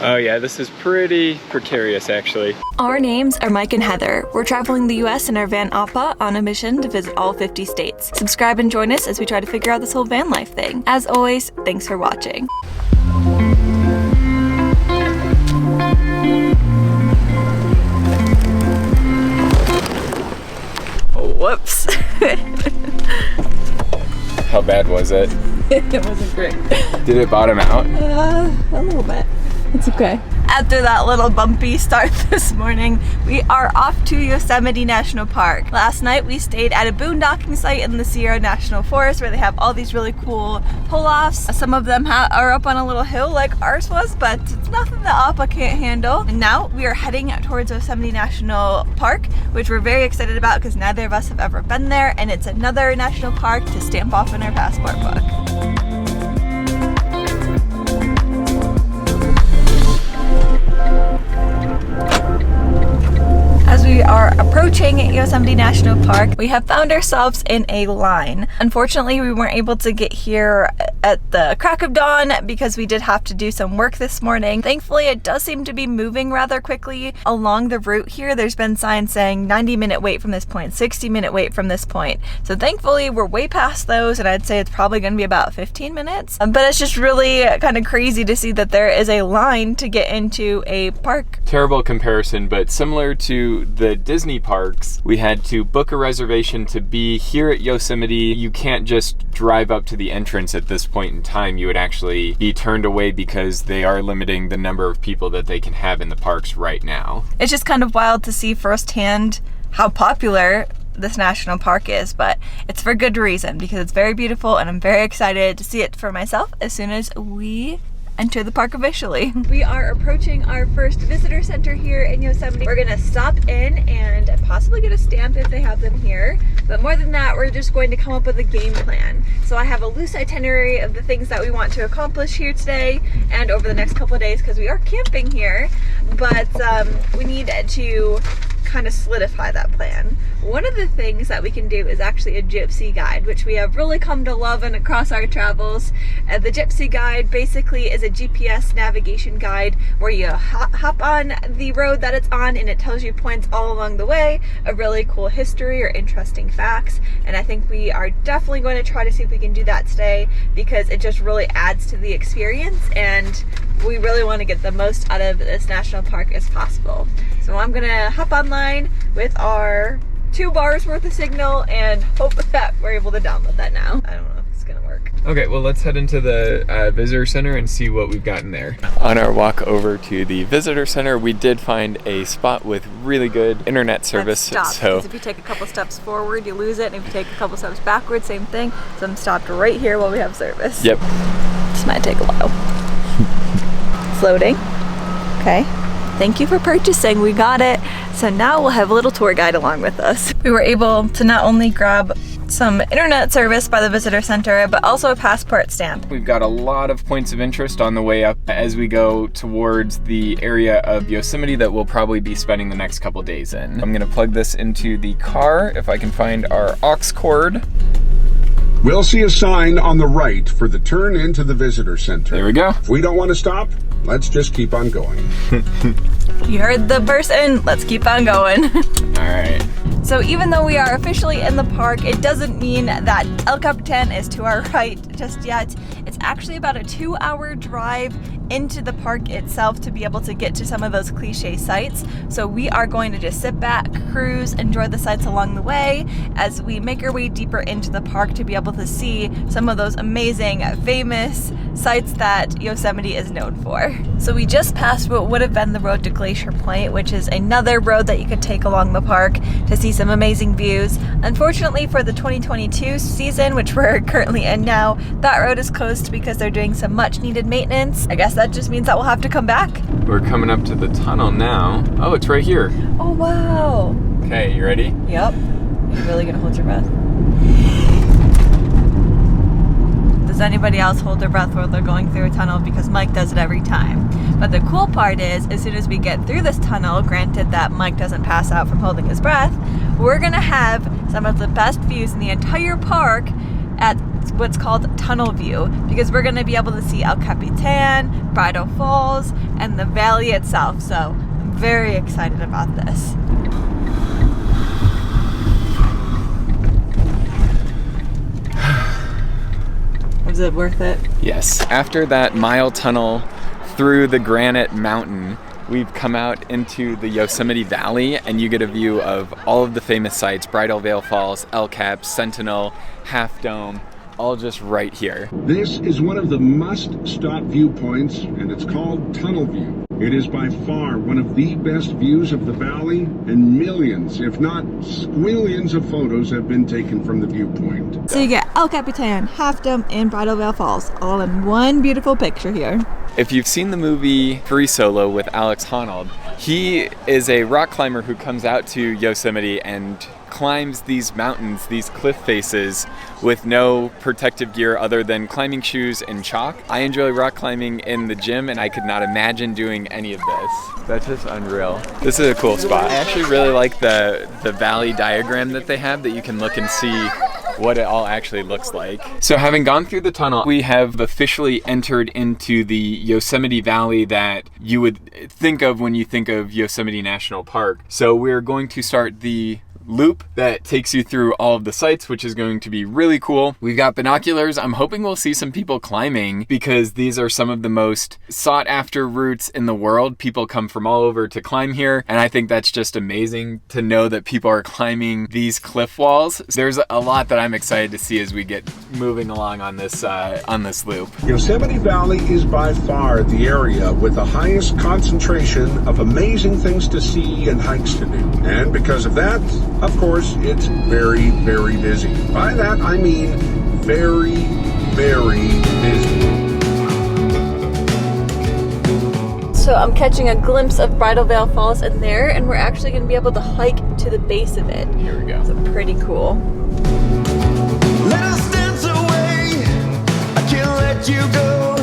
Oh yeah, this is pretty precarious actually. Our names are Mike and Heather. We're traveling the US in our van Appa on a mission to visit all 50 states. Subscribe and join us as we try to figure out this whole van life thing. As always, thanks for watching. Whoops. How bad was it? It wasn't great. Did it bottom out? A little bit. It's okay. After that little bumpy start this morning, we are off to Yosemite National Park. Last night we stayed at a boondocking site in the Sierra National Forest where they have all these really cool pull-offs. Some of them are up on a little hill like ours was, but it's nothing that Appa can't handle. And now we are heading towards Yosemite National Park, which we're very excited about because neither of us have ever been there, and it's another national park to stamp off in our passport book. As we are approaching Yosemite National Park, we have found ourselves in a line. Unfortunately, we weren't able to get here at the crack of dawn because we did have to do some work this morning. Thankfully, it does seem to be moving rather quickly along the route here. There's been signs saying 90-minute wait from this point, 60-minute wait from this point. So thankfully, we're way past those, and I'd say it's probably going to be about 15 minutes. But it's just really kind of crazy to see that there is a line to get into a park. Terrible comparison, but similar to the Disney parks, we had to book a reservation to be here at Yosemite. You can't just drive up to the entrance at this point in time. You would actually be turned away because they are limiting the number of people that they can have in the parks right now. It's just kind of wild to see firsthand how popular this national park is, but it's for good reason because it's very beautiful and I'm very excited to see it for myself as soon as we enter the park officially. We are approaching our first visitor center here in Yosemite. We're gonna stop in and possibly get a stamp if they have them here. But more than that, we're just going to come up with a game plan. So I have a loose itinerary of the things that we want to accomplish here today and over the next couple of days because we are camping here. But we need to kind of solidify that plan. One of the things that we can do is actually a gypsy guide, which we have really come to love and across our travels. The gypsy guide basically is a GPS navigation guide where you hop on the road that it's on and it tells you points all along the way, a really cool history or interesting facts. And I think we are definitely going to try to see if we can do that today because it just really adds to the experience and we really want to get the most out of this national park as possible. So I'm gonna hop online with our 2 bars worth of signal and hope that we're able to download that now. I don't know if it's gonna work. Okay, well let's head into the visitor center and see what we've got in there. On our walk over to the visitor center, we did find a spot with really good internet service. So if you take a couple steps forward, you lose it, and if you take a couple steps backward, same thing. So I'm stopped right here while we have service. Yep. This might take a while. It's loading. Okay. Thank you for purchasing, we got it. So now we'll have a little tour guide along with us. We were able to not only grab some internet service by the visitor center, but also a passport stamp. We've got a lot of points of interest on the way up as we go towards the area of Yosemite that we'll probably be spending the next couple days in. I'm gonna plug this into the car if I can find our aux cord. We'll see a sign on the right for the turn into the visitor center. There we go. If we don't want to stop, let's just keep on going. You heard the person, let's keep on going. All right. So even though we are officially in the park, it doesn't mean that El Capitan is to our right just yet. It's actually about a 2-hour drive into the park itself to be able to get to some of those cliche sites. So we are going to just sit back, cruise, enjoy the sights along the way as we make our way deeper into the park to be able to see some of those amazing, famous sites that Yosemite is known for. So we just passed what would have been the road to Glacier Point, which is another road that you could take along the park to see some amazing views. Unfortunately for the 2022 season, which we're currently in now, that road is closed because they're doing some much needed maintenance. I guess that just means that we'll have to come back. We're coming up to the tunnel now. Oh, it's right here. Oh, wow. Okay, you ready? Yep. Are you really gonna hold your breath? Does anybody else hold their breath while they're going through a tunnel? Because Mike does it every time. But the cool part is, as soon as we get through this tunnel, granted that Mike doesn't pass out from holding his breath, we're gonna have some of the best views in the entire park at what's called tunnel view, because we're going to be able to see El Capitan, Bridal Falls, and the valley itself. So I'm very excited about this. Was it worth it? Yes. After that mile tunnel through the granite mountain, we've come out into the Yosemite Valley, and you get a view of all of the famous sites: Bridal Falls, El Cap, Sentinel, Half Dome, all just right here. This is one of the must-stop viewpoints, and it's called Tunnel View. It is by far one of the best views of the valley, and millions, if not squillions of photos have been taken from the viewpoint. So you get El Capitan, Half Dome, and Bridal Falls all in one beautiful picture here. If you've seen the movie Free Solo with Alex Honnold, he is a rock climber who comes out to Yosemite and climbs these mountains, these cliff faces, with no protective gear other than climbing shoes and chalk. I enjoy rock climbing in the gym, and I could not imagine doing any of this. That's just unreal. This is a cool spot. I actually really like the valley diagram that they have, that you can look and see what it all actually looks like. So having gone through the tunnel, we have officially entered into the Yosemite Valley that you would think of when you think of Yosemite National Park. So we're going to start the loop that takes you through all of the sites, which is going to be really cool. We've got binoculars. I'm hoping we'll see some people climbing, because these are some of the most sought after routes in the world. People come from all over to climb here, and I think that's just amazing to know that people are climbing these cliff walls. There's a lot that I'm excited to see as we get moving along on this loop. Yosemite Valley is by far the area with the highest concentration of amazing things to see and hikes to do. And because of that, of course, it's very, very busy. By that, I mean very, very busy. So I'm catching a glimpse of Bridal Falls in there, and we're actually going to be able to hike to the base of it. Here we go. So pretty cool. Let us dance away. I can't let you go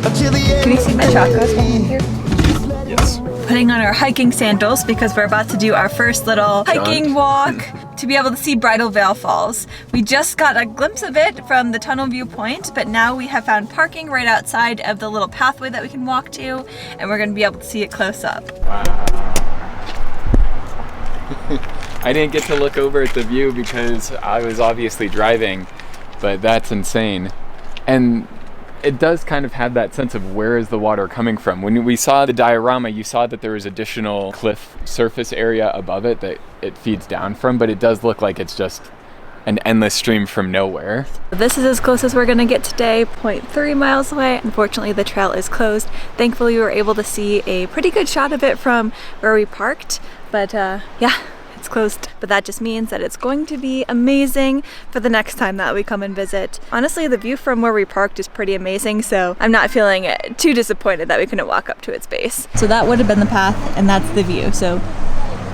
until the end. Can you see my chakras behind here? Yes. Putting on our hiking sandals because we're about to do our first little hiking walk to be able to see Bridal Falls. We just got a glimpse of it from the tunnel viewpoint, but now we have found parking right outside of the little pathway that we can walk to, and we're going to be able to see it close up. Wow. I didn't get to look over at the view because I was obviously driving, but that's insane. And it does kind of have that sense of where is the water coming from. When we saw the diorama, you saw that there was additional cliff surface area above it that it feeds down from, but it does look like it's just an endless stream from nowhere. This is as close as we're gonna get today, 0.3 miles away. Unfortunately, the trail is closed. Thankfully, we were able to see a pretty good shot of it from where we parked, but yeah. It's closed, but that just means that it's going to be amazing for the next time that we come and visit. Honestly, the view from where we parked is pretty amazing, so I'm not feeling too disappointed that we couldn't walk up to its base. So that would have been the path, and that's the view. So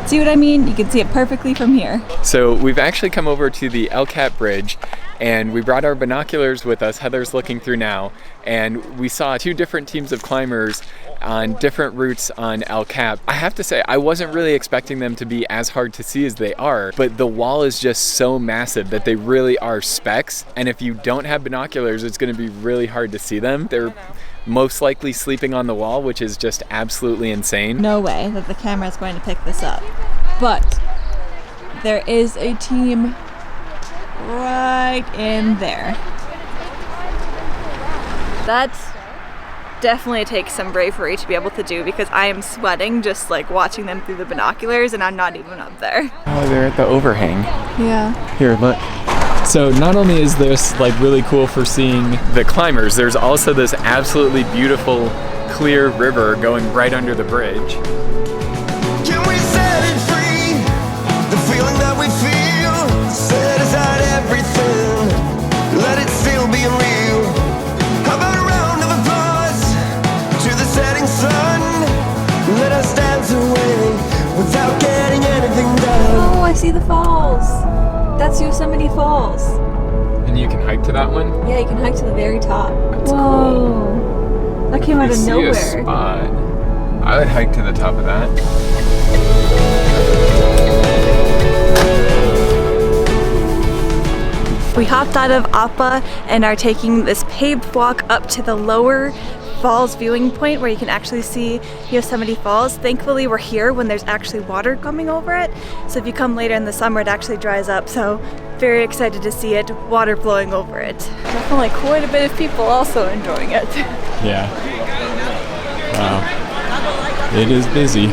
see what I mean? You can see it perfectly from here. So we've actually come over to the El Cap Bridge, and we brought our binoculars with us. Heather's looking through now, and we saw two different teams of climbers on different routes on El Cap. I have to say, I wasn't really expecting them to be as hard to see as they are, but the wall is just so massive that they really are specks, and if you don't have binoculars, it's going to be really hard to see them. They're most likely sleeping on the wall, which is just absolutely insane. No way that the camera is going to pick this up, but there is a team right in there. That's definitely takes some bravery to be able to do, because I am sweating just like watching them through the binoculars, and I'm not even up there. Oh, they're at the overhang. Yeah. Here, look. So not only is this like really cool for seeing the climbers, there's also this absolutely beautiful clear river going right under the bridge. Can we set it free? The feeling that we feel, set aside everything, let it still be real. How about a round of applause to the setting sun? Let us dance away without getting anything done. Oh, I see the falls. That's Yosemite Falls. And you can hike to that one? Yeah, you can hike to the very top. That's Whoa. That came out of nowhere. See a spot. I would hike to the top of that. We hopped out of Appa and are taking this paved walk up to the lower falls viewing point where you can actually see Yosemite Falls. Thankfully we're here when there's actually water coming over it, so if you come later in the summer it actually dries up, so very excited to see it, water flowing over it. Definitely quite a bit of people also enjoying it. Yeah. Wow. It is busy.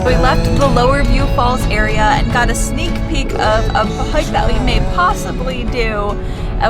We left the Lower View Falls area and got a sneak peek of a hike that we may possibly do,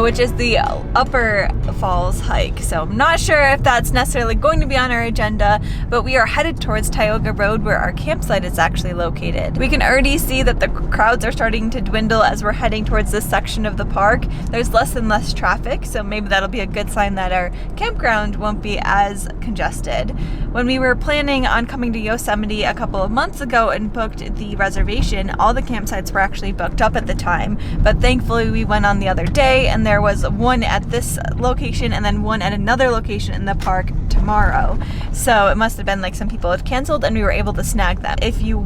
which is the Upper Falls hike. So I'm not sure if that's necessarily going to be on our agenda, but we are headed towards Tioga Road where our campsite is actually located. We can already see that the crowds are starting to dwindle as we're heading towards this section of the park. There's less and less traffic, so maybe that'll be a good sign that our campground won't be as congested. When we were planning on coming to Yosemite a couple of months ago and booked the reservation, all the campsites were actually booked up at the time, but thankfully we went on the other day and there was one at this location and then one at another location in the park tomorrow. So it must have been like some people had canceled and we were able to snag them. If you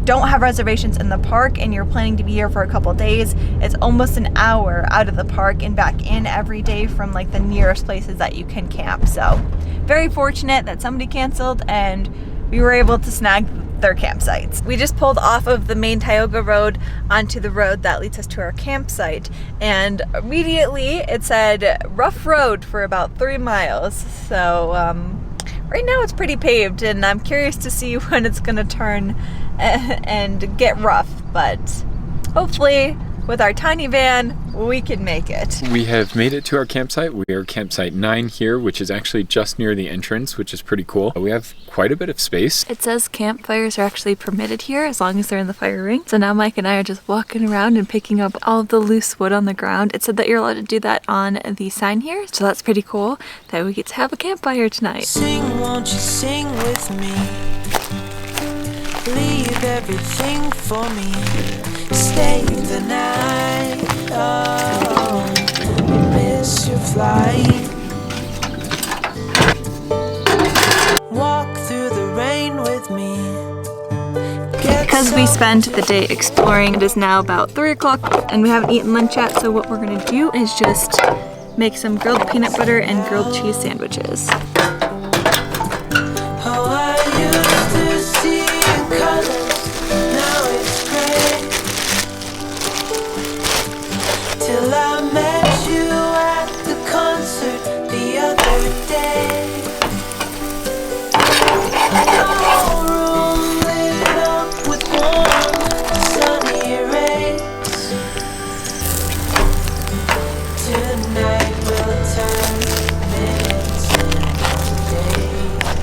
don't have reservations in the park and you're planning to be here for a couple days, it's almost an hour out of the park and back in every day from like the nearest places that you can camp. So very fortunate that somebody canceled and we were able to snag their campsites. We just pulled off of the main Tioga Road onto the road that leads us to our campsite, and immediately it said rough road for about 3 miles. So right now it's pretty paved and I'm curious to see when it's gonna turn and get rough, but hopefully with our tiny van we can make it. We have made it to our campsite. We are campsite 9 here, which is actually just near the entrance, which is pretty cool. We have quite a bit of space. It says campfires are actually permitted here as long as they're in the fire ring. So now Mike and I are just walking around and picking up all of the loose wood on the ground. It said that you're allowed to do that on the sign here, so that's pretty cool that we get to have a campfire tonight. Sing, won't you sing with me? Leave everything for me. Stay the night. Oh, miss your flight. Walk through the rain with me. Because we spent the day exploring, it is now about 3 o'clock and we haven't eaten lunch yet, so what we're gonna do is just make some grilled peanut butter and grilled cheese sandwiches. Oh, I used to see in colors, now it's gray. Till I met you at the concert the other day. Our room lit up with warm, sunny rays. Tonight will turn minutes into days.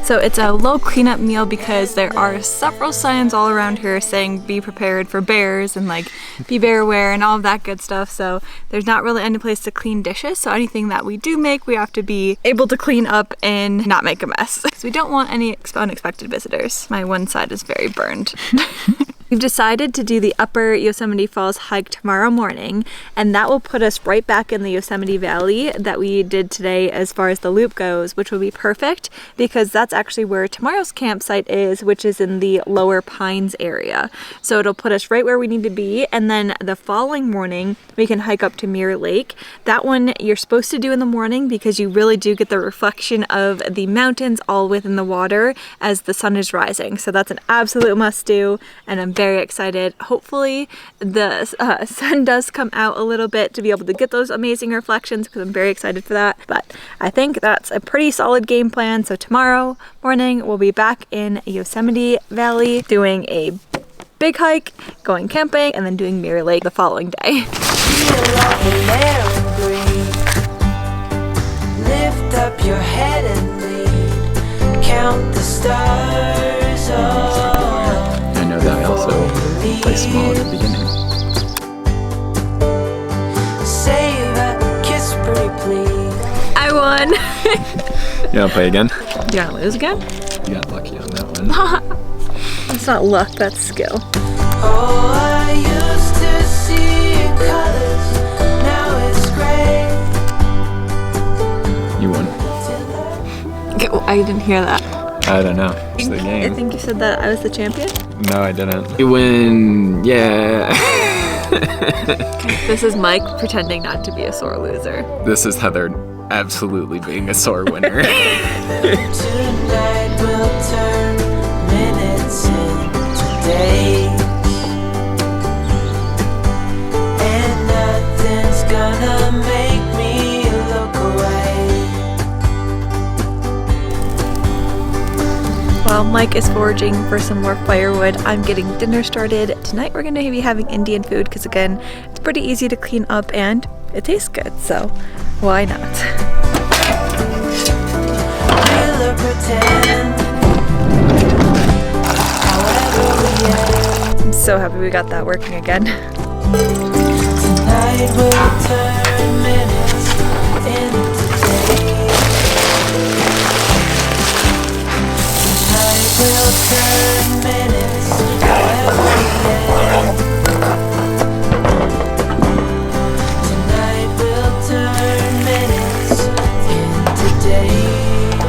So it's a low cleanup meal because there are several signs all around here saying be prepared for bears and like be bear aware and all of that good stuff. So there's not really any place to clean dishes. So anything that we do make, we have to be able to clean up and not make a mess. Because we don't want any unexpected visitors. My one side is very burned. We've decided to do the Upper Yosemite Falls hike tomorrow morning, and that will put us right back in the Yosemite Valley that we did today as far as the loop goes, which will be perfect because that's actually where tomorrow's campsite is, which is in the Lower Pines area. So it'll put us right where we need to be, and then the following morning we can hike up to Mirror Lake. That one you're supposed to do in the morning because you really do get the reflection of the mountains all within the water as the sun is rising. So that's an absolute must do, and I'm very excited. Hopefully the sun does come out a little bit to be able to get those amazing reflections because I'm very excited for that. But I think that's a pretty solid game plan. So tomorrow morning we'll be back in Yosemite Valley doing a big hike, going camping, and then doing Mirror Lake the following day. Lift up your head and lead. Count the stars. I know that I also play small at the beginning. won. You wanna play again? You wanna lose again? You got lucky on that one. That's not luck, that's skill. Oh, I used to see in colors, now it's gray. You won. I didn't hear that. I don't know. It's the I game. think you said that I was the champion. No, I didn't. You win. Yeah. This is Mike pretending not to be a sore loser. This is Heather absolutely being a sore winner. Tonight will turn minutes into days, and nothing's gonna make me look away. While Mike is foraging for some more firewood, I'm getting dinner started. Tonight we're going to be having Indian food because, again, it's pretty easy to clean up and it tastes good, so why not? We'll pretend, however we end. I'm so happy we got that working again. Tonight will turn minutes into days. Tonight will turn minutes however we end. Tonight will turn minutes into days.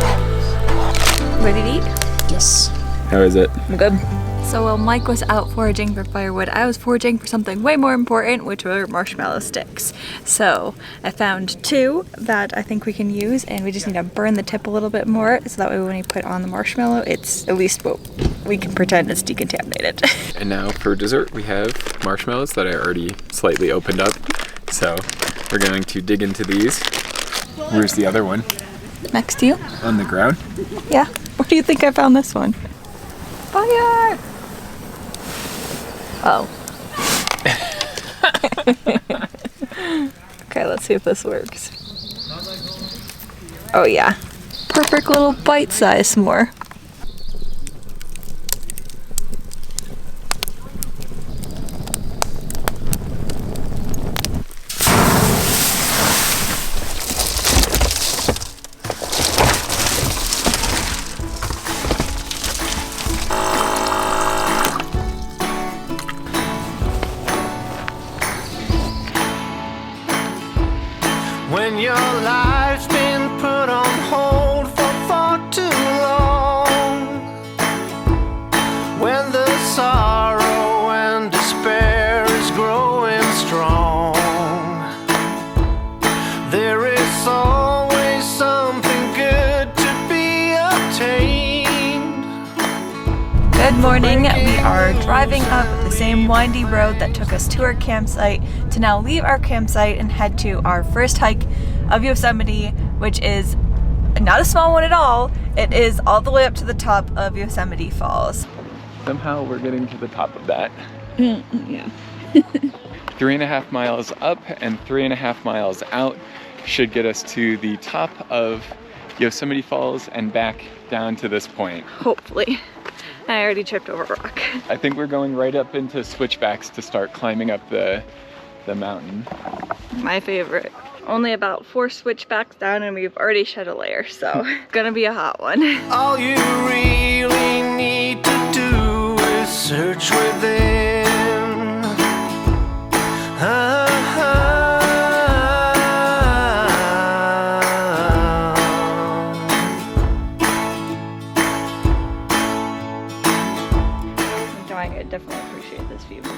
Ready to eat? Yes. How is it? I'm good. So while Mike was out foraging for firewood, I was foraging for something way more important, which were marshmallow sticks. So I found 2 that I think we can use, and we just need to burn the tip a little bit more, so that way when we put on the marshmallow, it's at least what we can pretend it's decontaminated. And now for dessert, we have marshmallows that I already slightly opened up. So we're going to dig into these. Where's the other one? Next to you? On the ground? Yeah. Where do you think I found this one? Fire! Oh. Okay, let's see if this works. Oh yeah. Perfect little bite-sized s'more. When your life's been put on hold for far too long, when the sorrow and despair is growing strong, there is always something good to be obtained. Good morning. We are driving up the same windy road that took us to our campsite to now leave our campsite and head to our first hike of Yosemite, which is not a small one at all. It is all the way up to the top of Yosemite Falls. Somehow we're getting to the top of that. Yeah. 3.5 miles up and 3.5 miles out should get us to the top of Yosemite Falls and back down to this point. Hopefully. I already tripped over a rock. I think we're going right up into switchbacks to start climbing up the mountain. My favorite. Only about 4 switchbacks down and we've already shed a layer, so it's gonna be a hot one. All you really need to do is search within. I definitely appreciate this view more.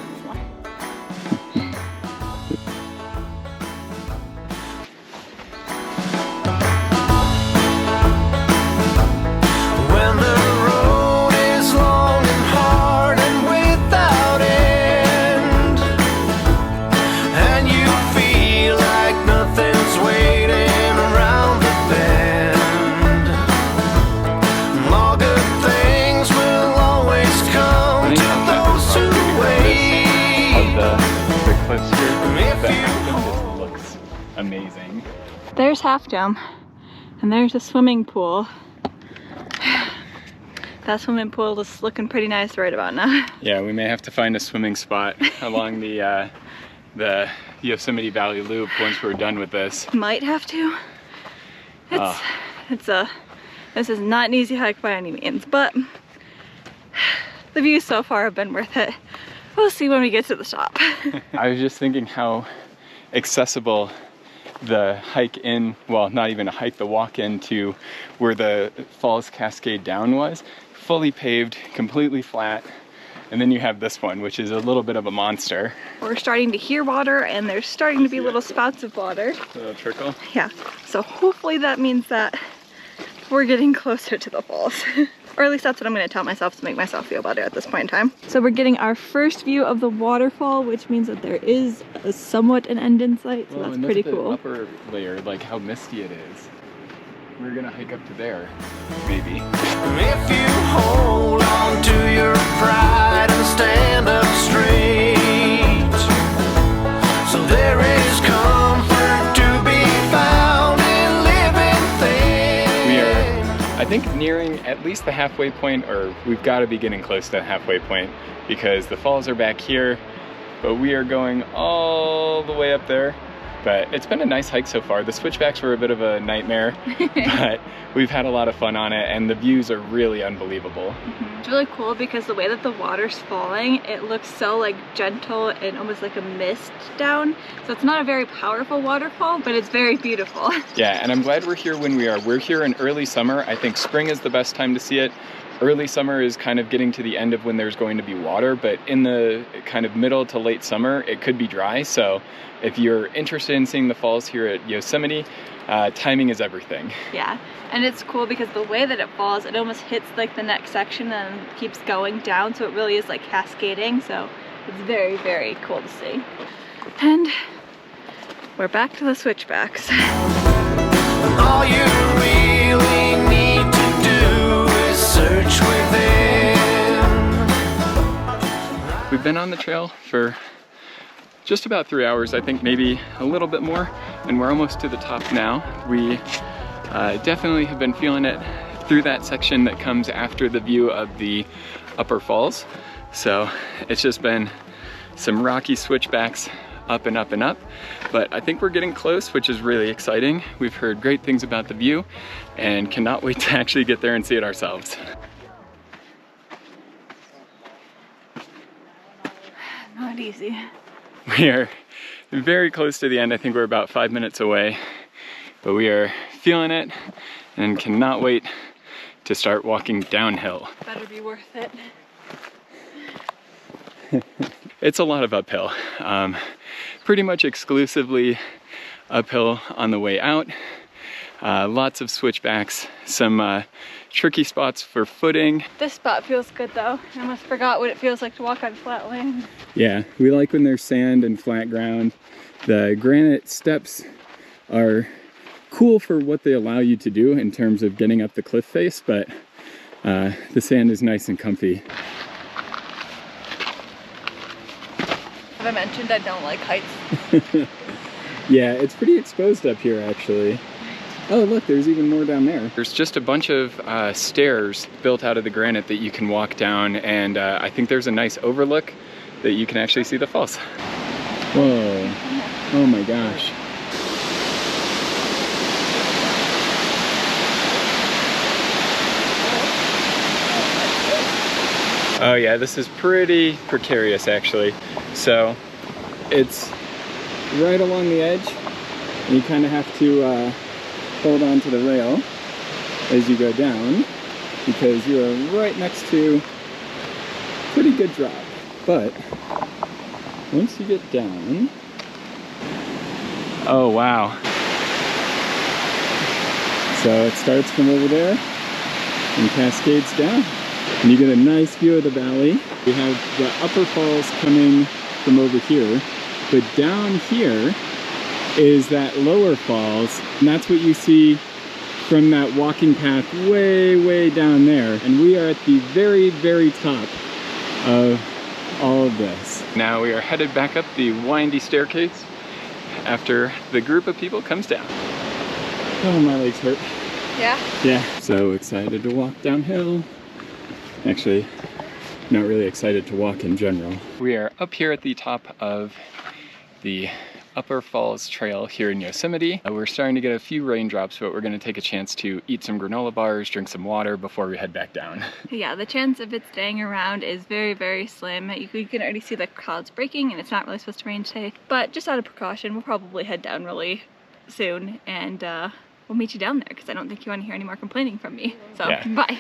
When the road is long and hard and without end, and you feel like nothing's waiting around the bend, all good things will always come to those who wait. Of the cliffs here, the mountain just looks amazing. There's Half Dome, and there's a swimming pool. That swimming pool is looking pretty nice right about now. Yeah, we may have to find a swimming spot along the Yosemite Valley loop once we're done with this. Might have to. This is not an easy hike by any means, but the views so far have been worth it. We'll see when we get to the top. I was just thinking how accessible the hike in, well, not even a hike, the walk into where the falls cascade down was. Fully paved, completely flat. And then you have this one, which is a little bit of a monster. We're starting to hear water, and there's starting to be little spouts of water. A little trickle. Yeah, so hopefully that means that we're getting closer to the falls. Or at least that's what I'm gonna tell myself to make myself feel better at this point in time. So we're getting our first view of the waterfall, which means that there is somewhat an end in sight, so that's pretty cool. The upper layer, like how misty it is. We're gonna hike up to there, maybe. If you hold on to your pride and stand up straight, so there is comfort to be found in living things. We are, I think, nearing at least the halfway point, or we've got to be getting close to the halfway point, because the falls are back here, but we are going all the way up there. But it's been a nice hike so far. The switchbacks were a bit of a nightmare, but we've had a lot of fun on it, and the views are really unbelievable. It's really cool because the way that the water's falling, it looks so like gentle and almost like a mist down. So it's not a very powerful waterfall, but it's very beautiful. Yeah, and I'm glad we're here when we are. We're here in early summer. I think spring is the best time to see it. Early summer is kind of getting to the end of when there's going to be water, but in the kind of middle to late summer, it could be dry. So if you're interested in seeing the falls here at Yosemite, timing is everything. Yeah, and it's cool because the way that it falls, it almost hits like the next section and keeps going down, so it really is like cascading. So it's very, very cool to see. And we're back to the switchbacks. All you really need to do is search within. We've been on the trail for just about 3 hours, I think maybe a little bit more, and we're almost to the top now. We definitely have been feeling it through that section that comes after the view of the upper falls. So it's just been some rocky switchbacks up and up and up, but I think we're getting close, which is really exciting. We've heard great things about the view and cannot wait to actually get there and see it ourselves. Not easy. We are very close to the end. I think we're about 5 minutes away, but we are feeling it and cannot wait to start walking downhill. Better be worth it. It's a lot of uphill. Pretty much exclusively uphill on the way out. Lots of switchbacks, some tricky spots for footing. This spot feels good though. I almost forgot what it feels like to walk on flat land. Yeah, we like when there's sand and flat ground. The granite steps are cool for what they allow you to do in terms of getting up the cliff face, but the sand is nice and comfy. Have I mentioned I don't like heights? Yeah, it's pretty exposed up here actually. Oh look, there's even more down there. There's just a bunch of stairs built out of the granite that you can walk down, and I think there's a nice overlook that you can actually see the falls. Whoa, oh my gosh. Oh yeah, this is pretty precarious actually. So it's right along the edge, and you kind of have to hold on to the rail as you go down, because you are right next to a pretty good drop. But once you get down, oh wow. So it starts from over there and cascades down, and you get a nice view of the valley. We have the upper falls coming from over here, but down here is that lower falls, and that's what you see from that walking path way, way down there. And we are at the very, very top of all of this. Now we are headed back up the windy staircase after the group of people comes down. Oh, my legs hurt. Yeah? Yeah. So excited to walk downhill. Actually, not really excited to walk in general. We are up here at the top of the Upper Falls Trail here in Yosemite. We're starting to get a few raindrops, but we're gonna take a chance to eat some granola bars, drink some water before we head back down. Yeah, the chance of it staying around is very, very slim. You can already see the clouds breaking and it's not really supposed to rain today, but just out of precaution, we'll probably head down really soon and we'll meet you down there because I don't think you want to hear any more complaining from me. So, yeah. Bye.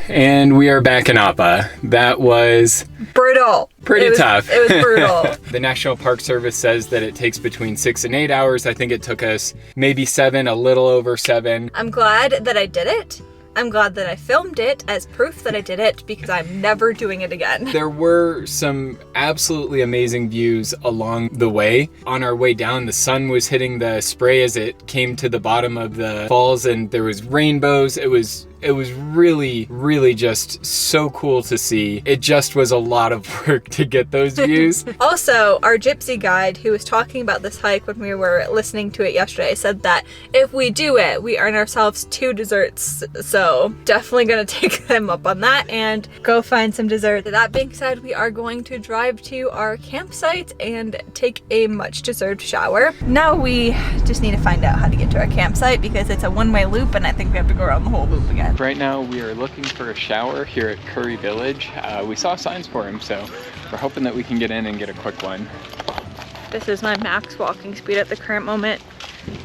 And we are back in Appa. That was brutal. Pretty tough. It was brutal. The National Park Service says that it takes between 6 and 8 hours. I think it took us maybe 7, a little over 7. I'm glad that I did it. I'm glad that I filmed it as proof that I did it because I'm never doing it again. There were some absolutely amazing views along the way. On our way down, the sun was hitting the spray as it came to the bottom of the falls and there was rainbows. It was really, really just so cool to see. It just was a lot of work to get those views. Also, our gypsy guide who was talking about this hike when we were listening to it yesterday said that if we do it, we earn ourselves 2 desserts. So definitely gonna take them up on that and go find some dessert. That being said, we are going to drive to our campsite and take a much deserved shower. Now we just need to find out how to get to our campsite because it's a one-way loop and I think we have to go around the whole loop again. Right now we are looking for a shower here at Curry Village. We saw signs for him, so we're hoping that we can get in and get a quick one. This is my max walking speed at the current moment,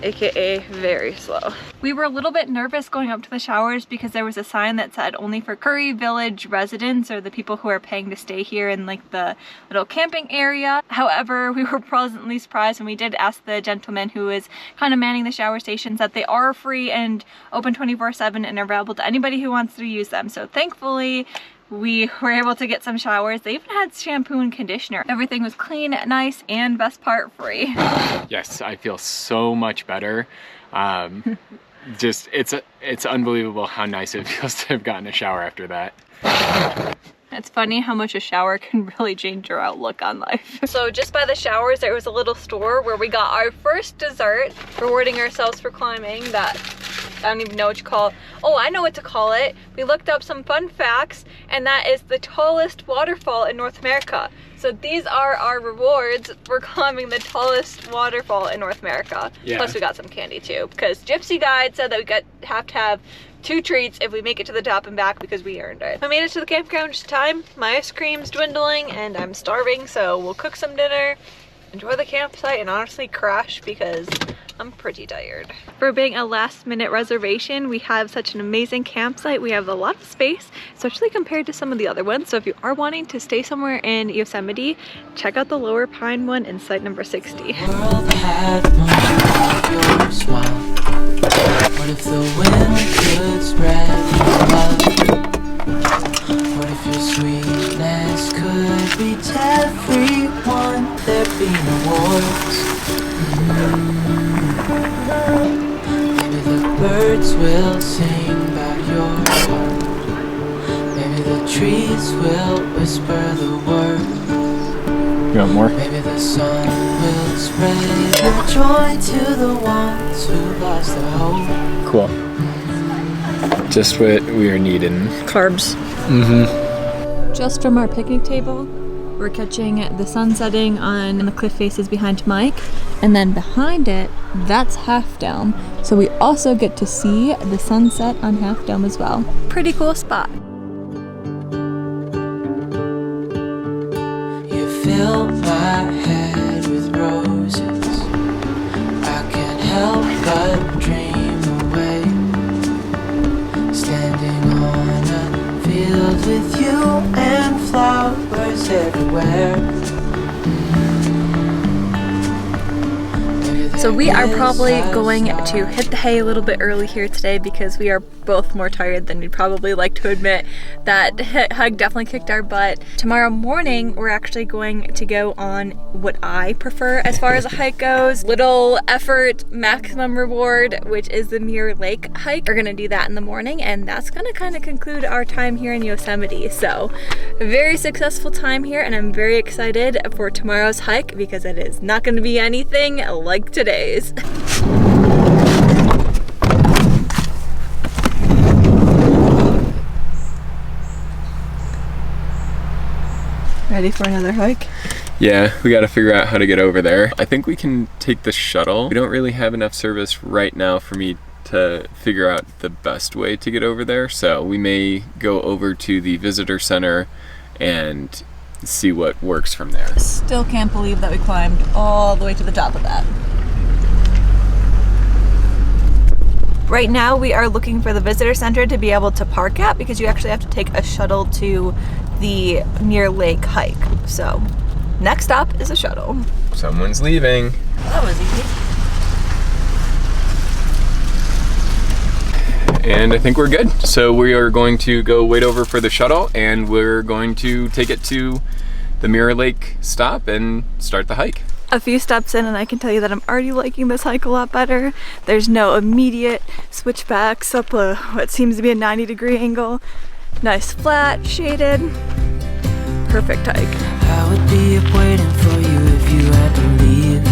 aka very slow. We were a little bit nervous going up to the showers because there was a sign that said only for Curry Village residents or the people who are paying to stay here in like the little camping area. However, we were pleasantly surprised when we did ask the gentleman who is kind of manning the shower stations that they are free and open 24/7 and available to anybody who wants to use them. So thankfully, we were able to get some showers. They even had shampoo and conditioner. Everything was clean, nice, and best part free. Yes, I feel so much better. Just, it's unbelievable how nice it feels to have gotten a shower after that. It's funny how much a shower can really change your outlook on life. So just by the showers, there was a little store where we got our first dessert, rewarding ourselves for climbing that, I don't even know what you call it. Oh, I know what to call it. We looked up some fun facts, and that is the tallest waterfall in North America. So these are our rewards for climbing the tallest waterfall in North America. Yeah. Plus we got some candy too, because Gypsy Guide said that we have to have 2 treats if we make it to the top and back because we earned it. I made it to the campground just in time. My ice cream's dwindling and I'm starving, so we'll cook some dinner, enjoy the campsite, and honestly crash because I'm pretty tired. For being a last-minute reservation, we have such an amazing campsite. We have a lot of space, especially compared to some of the other ones. So if you are wanting to stay somewhere in Yosemite, check out the Lower Pine one in site number 60. World had one your smile. What if the wind could spread love? What if your sweetness could reach everyone? There'd be no wars. Maybe the birds will sing about your heart. Maybe the trees will whisper the word. You want more? Maybe the sun will spread your joy to the ones who lost their hope. Cool. Just what we are needing. Carbs. Mm-hmm. Just from our picnic table, we're catching the sun setting on the cliff faces behind Mike, and then behind it, that's Half Dome. So we also get to see the sunset on Half Dome as well. Pretty cool spot. You fill my head with roses. I can't help but dream away. Standing on a field with you and flowers everywhere. So we are probably going to hit the hay a little bit early here today because we are both more tired than we'd probably like to admit. That hike definitely kicked our butt. Tomorrow morning, we're actually going to go on what I prefer as far as a hike goes. Little effort, maximum reward, which is the Mirror Lake hike. We're gonna do that in the morning, and that's gonna kind of conclude our time here in Yosemite. So, a very successful time here, and I'm very excited for tomorrow's hike because it is not gonna be anything like today's. Ready for another hike? Yeah, we gotta figure out how to get over there. I think we can take the shuttle. We don't really have enough service right now for me to figure out the best way to get over there, so we may go over to the visitor center and see what works from there. Still can't believe that we climbed all the way to the top of that. Right now we are looking for the visitor center to be able to park at, because you actually have to take a shuttle to the near lake hike. So next stop is a shuttle. Someone's leaving. That was easy. And I think we're good. So we are going to go wait over for the shuttle, and we're going to take it to the Mirror Lake stop and start the hike. A few steps in and I can tell you that I'm already liking this hike a lot better. There's no immediate switchbacks up what seems to be a 90-degree angle. Nice flat, shaded, perfect hike. I would be up waiting for you if you had to leave.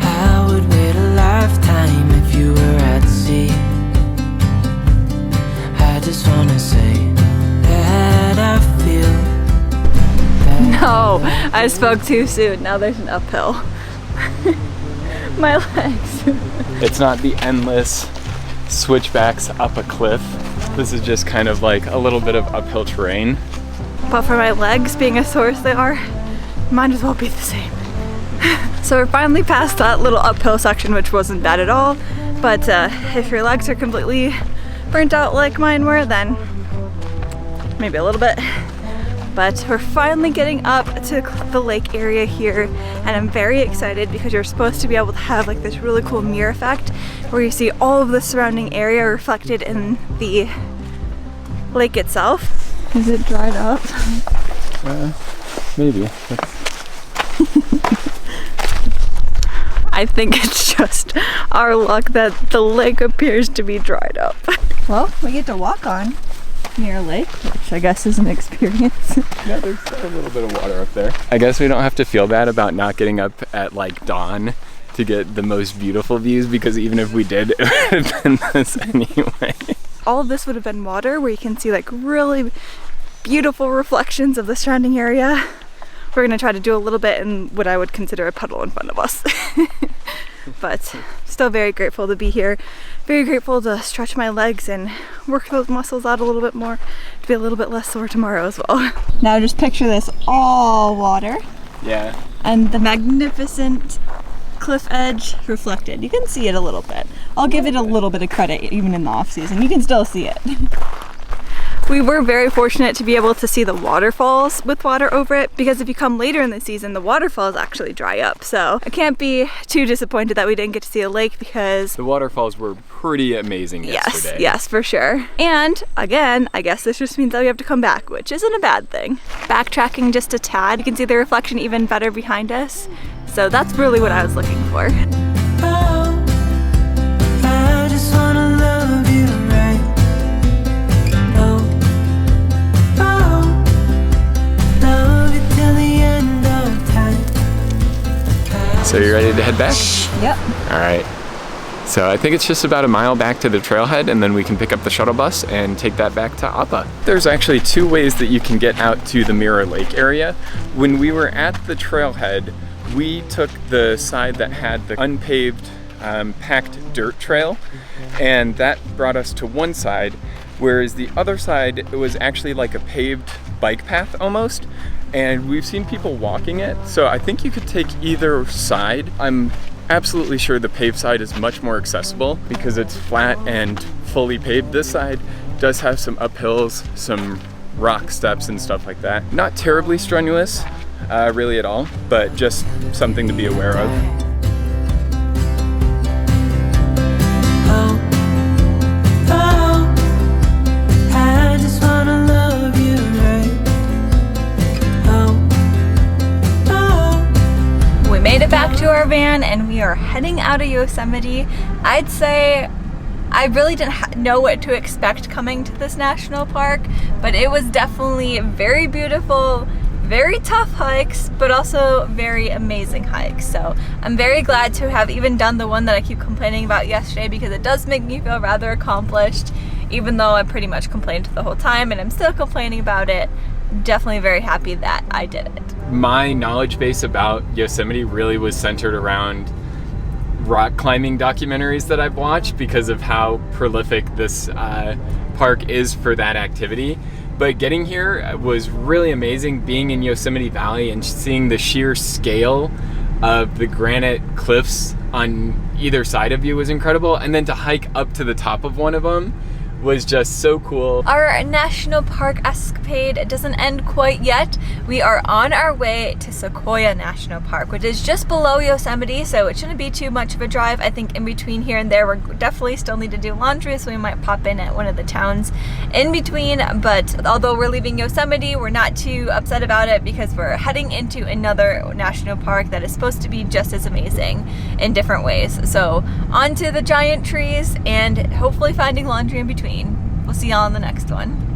I would wait a lifetime if you were at sea. I just wanna say that I feel. No, I spoke too soon. Now there's an uphill. My legs. It's not the endless switchbacks up a cliff. This is just kind of like a little bit of uphill terrain. But for my legs being as sore as they are, might as well be the same. So we're finally past that little uphill section, which wasn't bad at all. But if your legs are completely burnt out like mine were, then maybe a little bit. But we're finally getting up to the lake area here, and I'm very excited because you're supposed to be able to have like this really cool mirror effect where you see all of the surrounding area reflected in the lake itself. Is it dried up? Maybe. I think it's just our luck that the lake appears to be dried up. Well, we get to walk on Mirror Lake, which I guess is an experience. Yeah, there's a little bit of water up there. I guess we don't have to feel bad about not getting up at like dawn to get the most beautiful views, because even if we did, it would have been this anyway. All of this would have been water where you can see like really beautiful reflections of the surrounding area. We're gonna try to do a little bit in what I would consider a puddle in front of us. But still very grateful to be here. Very grateful to stretch my legs and work those muscles out a little bit more to be a little bit less sore tomorrow as well. Now just picture this all water. Yeah. And the magnificent cliff edge reflected. You can see it a little bit. I'll give it a little bit of credit even in the off season. You can still see it. We were very fortunate to be able to see the waterfalls with water over it, because if you come later in the season, the waterfalls actually dry up. So I can't be too disappointed that we didn't get to see a lake, because the waterfalls were pretty amazing yesterday. Yes, for sure. And again, I guess this just means that we have to come back, which isn't a bad thing. Backtracking just a tad, you can see the reflection even better behind us. So that's really what I was looking for. Oh, I just wanna love you right. Oh, love you till the end of time. So you ready to head back? Yep. All right. So I think it's just about a mile back to the trailhead, and then we can pick up the shuttle bus and take that back to Appa. There's actually two ways that you can get out to the Mirror Lake area. When we were at the trailhead, we took the side that had the unpaved, packed dirt trail, and that brought us to one side, whereas the other side, it was actually like a paved bike path almost, and we've seen people walking it, so I think you could take either side. I'm absolutely sure the paved side is much more accessible because it's flat and fully paved. This side does have some uphills, some rock steps and stuff like that. Not terribly strenuous, really at all, but just something to be aware of. I just wanna love you right. We made it back to our van and we are heading out of Yosemite. I'd say I really didn't know what to expect coming to this national park, but it was definitely very beautiful, very tough hikes, but also very amazing hikes. So I'm very glad to have even done the one that I keep complaining about yesterday, because it does make me feel rather accomplished. even though I pretty much complained the whole time and I'm still complaining about it. Definitely very happy that I did it. My knowledge base about Yosemite really was centered around rock climbing documentaries that I've watched because of how prolific this park is for that activity. But getting here was really amazing, being in Yosemite Valley and seeing the sheer scale of the granite cliffs on either side of you was incredible. And then to hike up to the top of one of them was just so cool. Our national park escapade doesn't end quite yet. We are on our way to Sequoia National Park, which is just below Yosemite, so it shouldn't be too much of a drive. I think in between here and there, we're definitely still need to do laundry, so we might pop in at one of the towns in between. But although we're leaving Yosemite, we're not too upset about it because we're heading into another national park that is supposed to be just as amazing in different ways. So onto the giant trees and hopefully finding laundry in between. We'll see y'all in the next one.